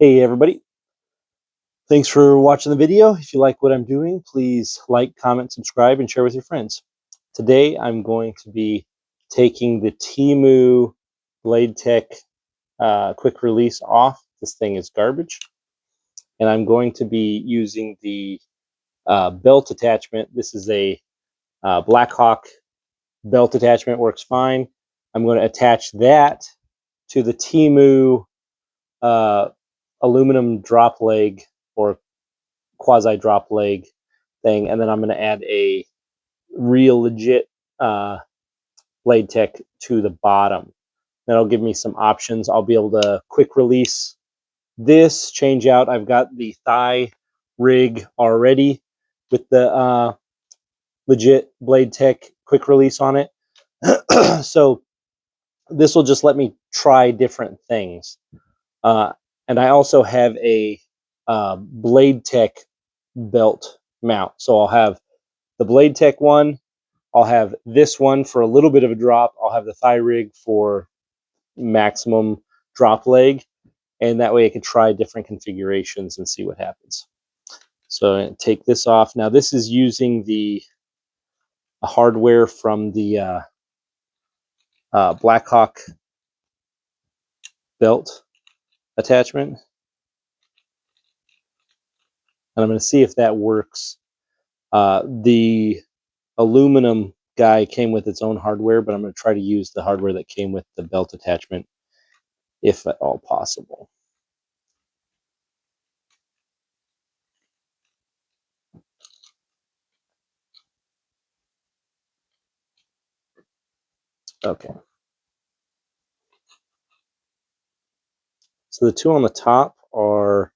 Hey everybody, thanks for watching the video. If you like what I'm doing, please like, comment, subscribe, and share with your friends. Today I'm going to be taking the Temu Blade Tech quick release off. This thing is garbage. And I'm going to be using the belt attachment. This is a Blackhawk belt attachment, works fine. I'm going to attach that to the Temu aluminum drop leg or quasi drop leg thing, and then I'm going to add a real legit blade tech to the bottom. That'll give me some options. I'll be able to quick release this, change out. I've got the thigh rig already with the legit blade tech quick release on it. So this will just let me try different things. And I also have a blade tech belt mount. So I'll have the blade tech one. I'll have this one for a little bit of a drop. I'll have the thigh rig for maximum drop leg. And that way I can try different configurations and see what happens. So take this off. Now this is using the hardware from the Blackhawk belt attachment. And I'm going to see if that works. The aluminum guy came with its own hardware, but I'm going to try to use the hardware that came with the belt attachment if at all possible. Okay. So the two on the top are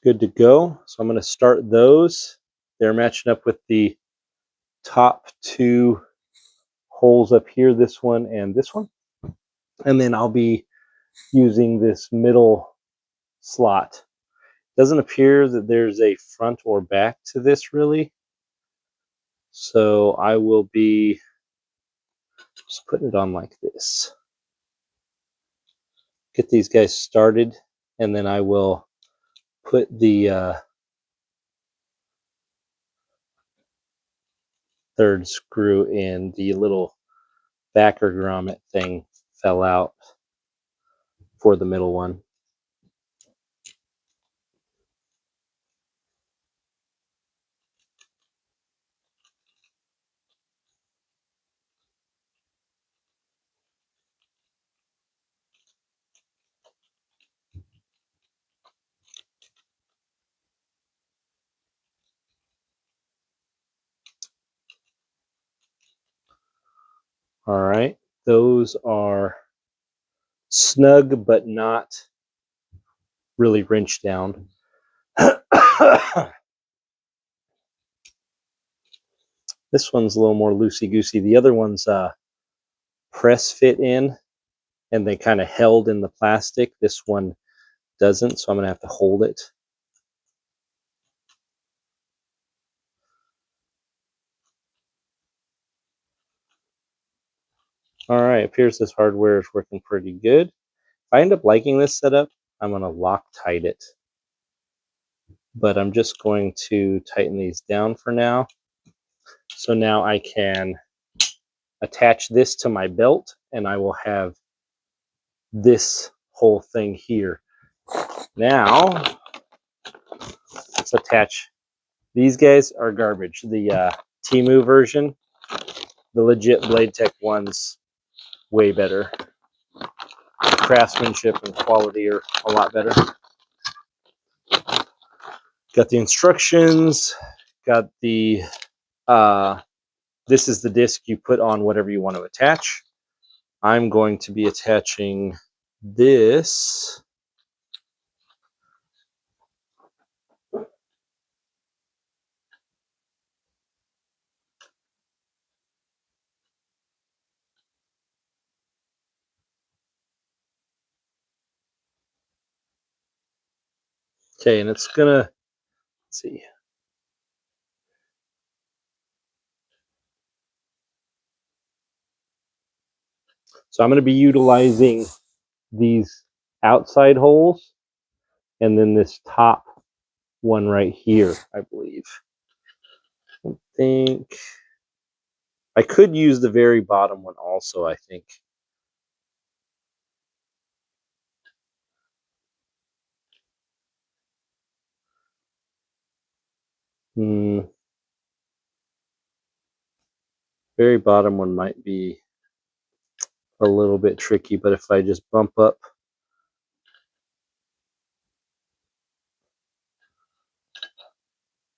good to go. So I'm going to start those. They're matching up with the top two holes up here, this one and this one. And then I'll be using this middle slot. Doesn't appear that there's a front or back to this really. So I will be just putting it on like this. Get these guys started, and then I will put the third screw in. The little backer grommet thing fell out for the middle one. All right, those are snug but not really wrenched down. This one's a little more loosey-goosey. The other one's press fit in, and they kind of held in the plastic. This one doesn't, so I'm going to have to hold it. All right, appears this hardware is working pretty good. If I end up liking this setup, I'm going to Loctite it. But I'm just going to tighten these down for now. So now I can attach this to my belt, and I will have this whole thing here. Now, let's attach. These guys are garbage. The Temu version, the legit Blade Tech one's way better. Craftsmanship and quality are a lot better. Got the instructions, got the, this is the disc you put on whatever you want to attach. I'm going to be attaching this. Okay, and it's gonna, let's see. So I'm going to be utilizing these outside holes and then this top one right here, I believe. I think I could use the very bottom one also, I think. Very bottom one might be a little bit tricky, but if I just bump up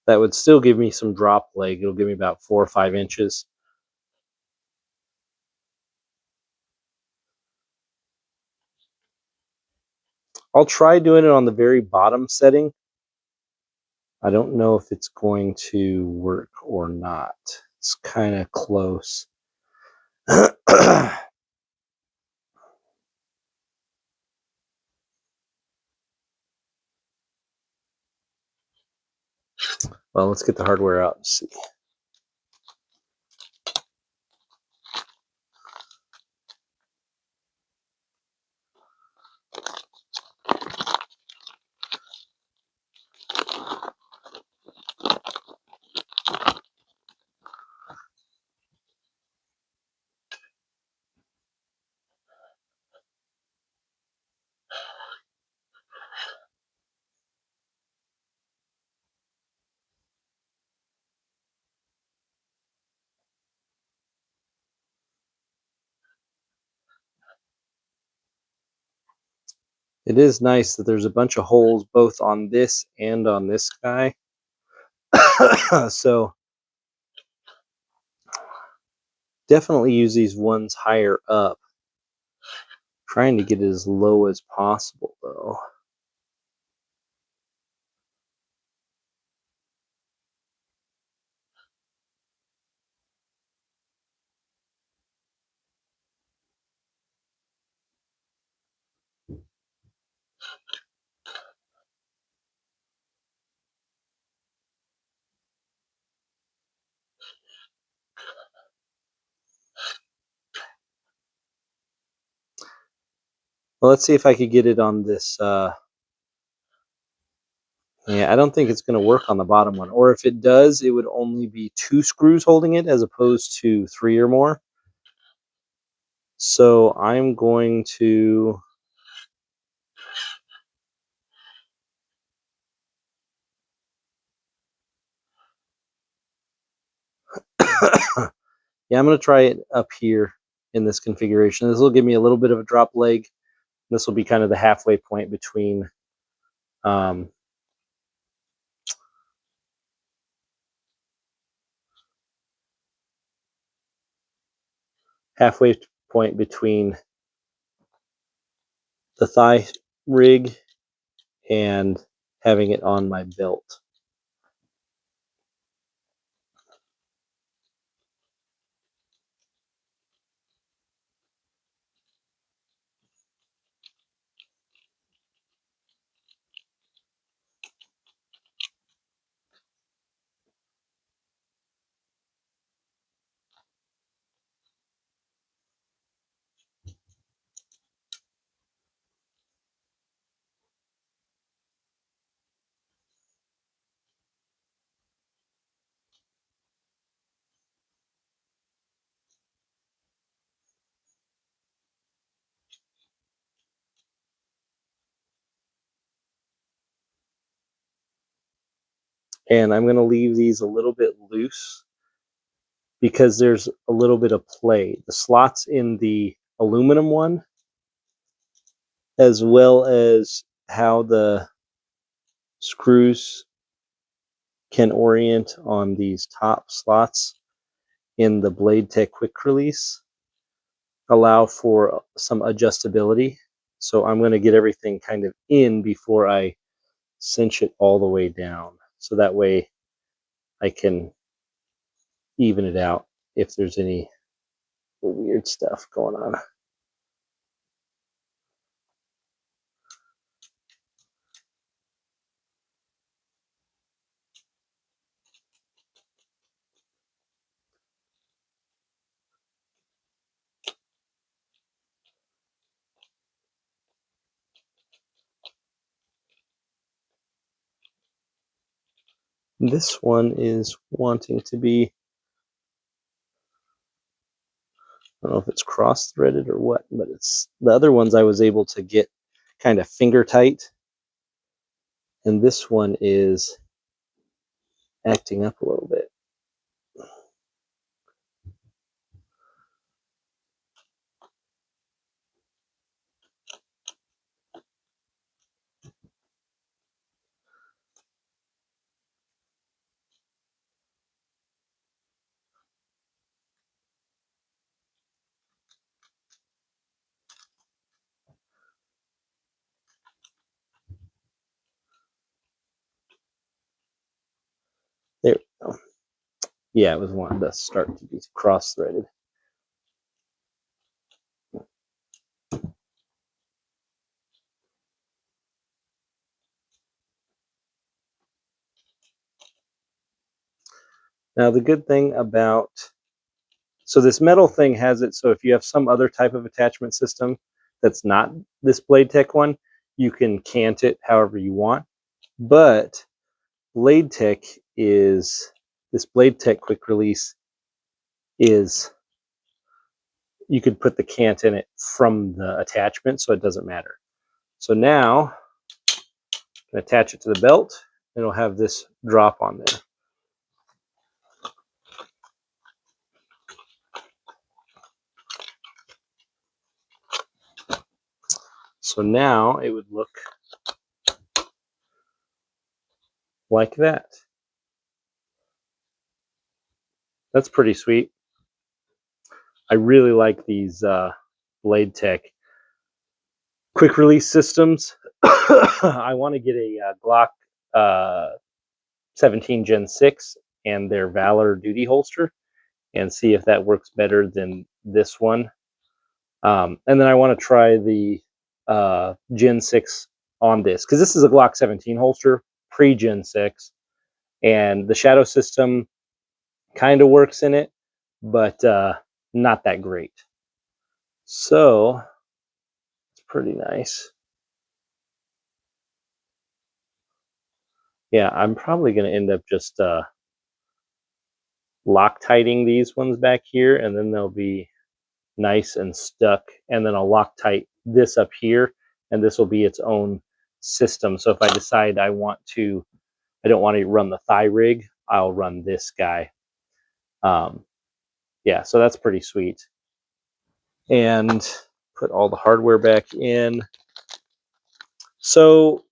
that would still give me some drop leg. It'll give me about 4 or 5 inches. I'll try doing it on the very bottom setting. I don't know if it's going to work or not. It's kind of close. Well, let's get the hardware out and see. It is nice that there's a bunch of holes both on this and on this guy. So definitely use these ones higher up. Trying to get it as low as possible though. Well, let's see if I could get it on this. Yeah, I don't think it's going to work on the bottom one. Or if it does, it would only be 2 screws holding it as opposed to 3 or more. So I'm going to... Yeah, I'm going to try it up here in this configuration. This will give me a little bit of a drop leg. This will be kind of the halfway point between halfway point between the thigh rig and having it on my belt. And I'm going to leave these a little bit loose because there's a little bit of play. The slots in the aluminum one, as well as how the screws can orient on these top slots in the Blade Tech quick release, allow for some adjustability. So I'm going to get everything kind of in before I cinch it all the way down. So that way I can even it out if there's any weird stuff going on. This one is wanting to be, I don't know if it's cross-threaded or what, but it's the other ones I was able to get kind of finger tight, and this one is acting up a little bit. There we go. Yeah, it was wanting to start to be cross-threaded. Now the good thing about, so this metal thing has it so if you have some other type of attachment system that's not this Blade Tech one, you can cant it however you want. But Blade Tech is, this Blade Tech quick release is, you could put the cant in it from the attachment, so it doesn't matter. So now I can attach it to the belt, and it'll have this drop on there. So now it would look like that. That's pretty sweet. I really like these Blade Tech quick release systems. I want to get a Glock 17 Gen 6 and their Valor duty holster and see if that works better than this one. And then I want to try the Gen 6 on this, because this is a Glock 17 holster pre-Gen 6, and the shadow system kind of works in it, but not that great. So it's pretty nice. Yeah, I'm probably going to end up just Loctiting these ones back here, and then they'll be nice and stuck. And then I'll Loctite this up here, and this will be its own system. So if I decide I don't want to run the thigh rig, I'll run this guy. Yeah, so that's pretty sweet. And put all the hardware back in. So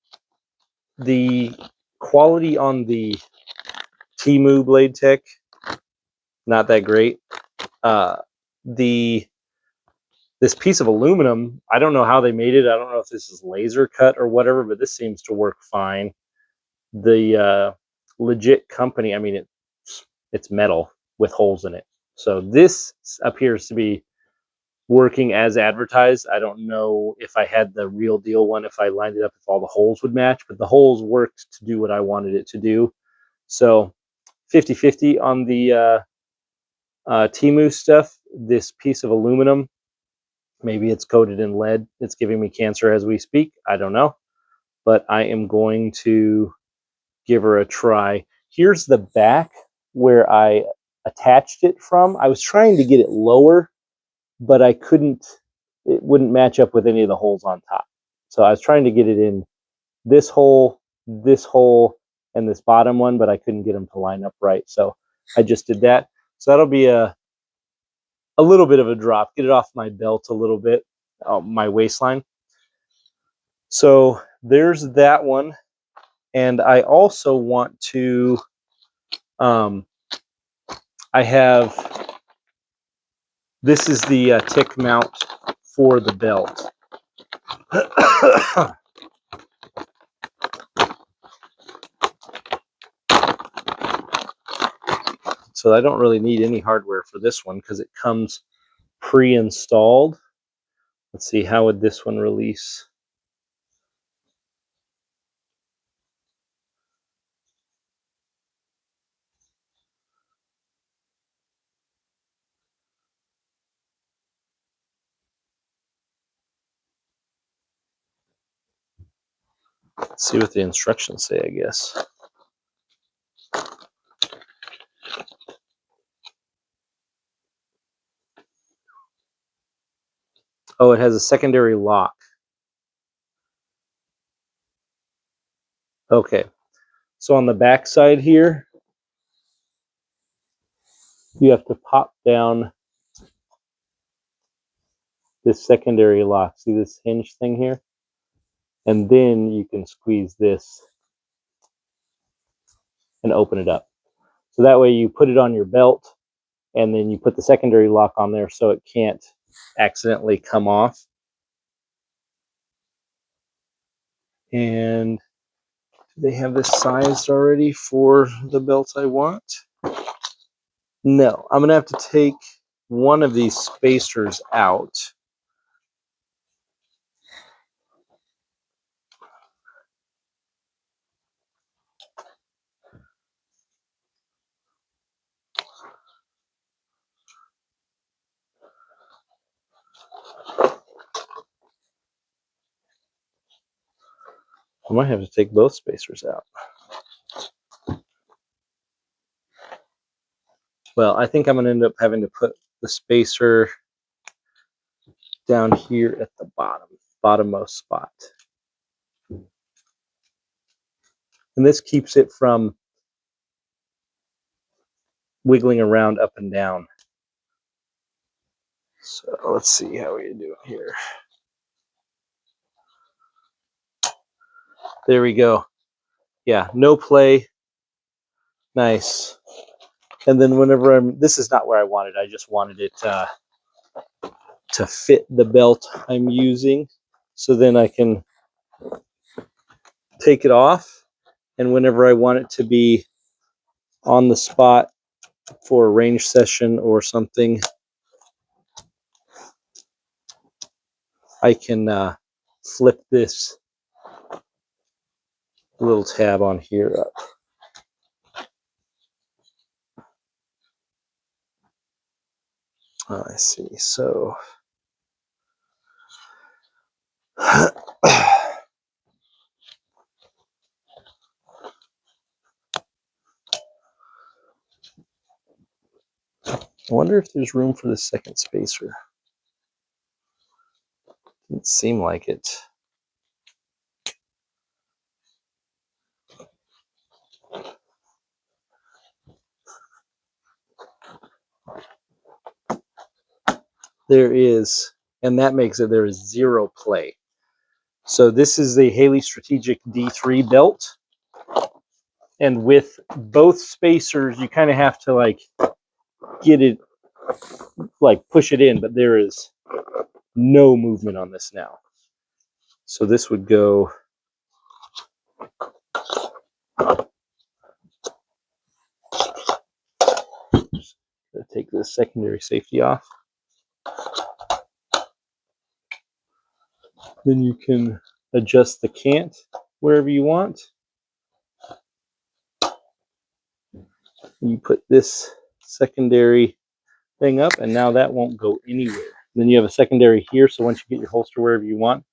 the quality on the Temu Blade Tech, not that great. This piece of aluminum, I don't know how they made it. I don't know if this is laser cut or whatever, but this seems to work fine. The legit company, I mean, it's metal with holes in it. So this appears to be working as advertised. I don't know if I had the real deal one, if I lined it up, if all the holes would match, but the holes worked to do what I wanted it to do. So 50-50 on the Temu stuff. This piece of aluminum, maybe it's coated in lead. It's giving me cancer as we speak. I don't know, but I am going to give her a try. Here's the back where I attached it from. I was trying to get it lower, but I couldn't. It wouldn't match up with any of the holes on top. So I was trying to get it in this hole, and this bottom one, but I couldn't get them to line up right. So I just did that. So that'll be a little bit of a drop. Get it off my belt a little bit, my waistline. So there's that one. And I also want to, I have, this is the tick mount for the belt. So I don't really need any hardware for this one because it comes pre-installed. Let's see, how would this one release? Let's see what the instructions say, I guess. Oh, it has a secondary lock. Okay. So on the back side here, you have to pop down this secondary lock. See this hinge thing here? And then you can squeeze this and open it up. So that way you put it on your belt and then you put the secondary lock on there so it can't accidentally come off. And do they have this sized already for the belts I want? No, I'm gonna have to take one of these spacers out. I might have to take both spacers out. Well, I think I'm gonna end up having to put the spacer down here at the bottommost spot. And this keeps it from wiggling around up and down. So let's see how we're doing here. There we go. Yeah, no play. Nice. And then whenever this is not where I wanted. I just wanted it to fit the belt I'm using. So then I can take it off. And whenever I want it to be on the spot for a range session or something, I can flip this little tab on here up. Oh, I see. So I wonder if there's room for the second spacer. Didn't seem like it. There is, and that makes it there is zero play. So this is the Haley Strategic D3 belt. And with both spacers, you kind of have to like get it, like push it in, but there is no movement on this now. So this would go take the secondary safety off. Then you can adjust the cant wherever you want. You put this secondary thing up, and now that won't go anywhere. Then you have a secondary here, so once you get your holster wherever you want,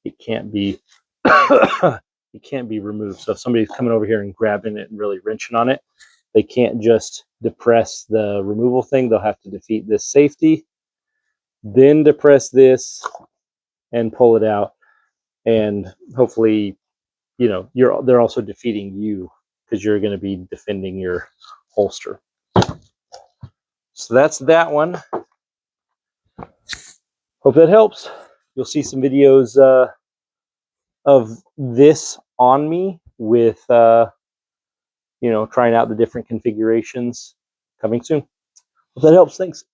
it can't be it can't be removed. So if somebody's coming over here and grabbing it and really wrenching on it, they can't just depress the removal thing. They'll have to defeat this safety, then depress this and pull it out. And hopefully, you know, they're also defeating you because you're going to be defending your holster. So that's that one. Hope that helps. You'll see some videos of this on me with you know, trying out the different configurations coming soon. Hope that helps. Thanks.